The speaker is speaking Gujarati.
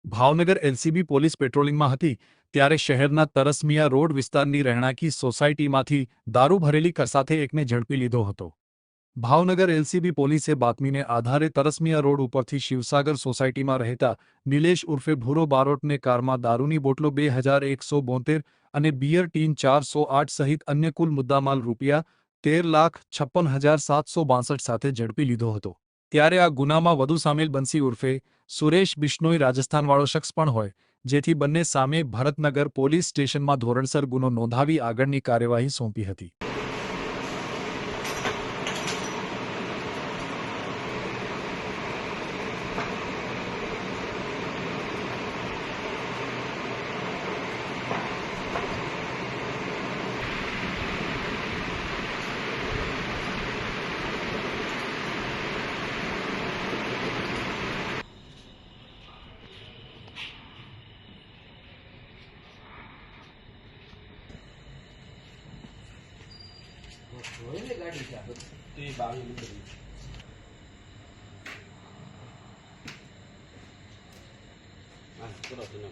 ભાવનગર એલસીબી પોલીસ પેટ્રોલિંગમાં હતી ત્યારે શહેરના તરસમિયા રોડ વિસ્તારની રહેણાંકી સોસાયટીમાંથી દારૂ ભરેલી કાર સાથે એકને ઝડપી લીધો હતો। ભાવનગર એલસીબી પોલીસે બાતમીને આધારે તરસમિયા રોડ ઉપરથી શિવસાગર સોસાયટીમાં રહેતા નિલેશ ઉર્ફે ભૂરો બારોટને કારમાં દારૂની બોટલો 2172 અને બિયર ટીન 408 સહિત અન્ય કુલ મુદ્દામાલ ₹13,56,762 સાથે ઝડપી લીધો હતો। ત્યારે આ ગુનામાં વધુ સામેલ બંસી ઉર્ફે સુરેશ બિશ્નોઈ રાજસ્થાનવાળો શખ્સ પણ હોય, જેથી બંને સામે ભરતનગર પોલીસ સ્ટેશનમાં ધોરણસર ગુનો નોંધાવી આગળની કાર્યવાહી સોંપી હતી। ગાડી છે તે 22 નંબરની હા કરો તો ના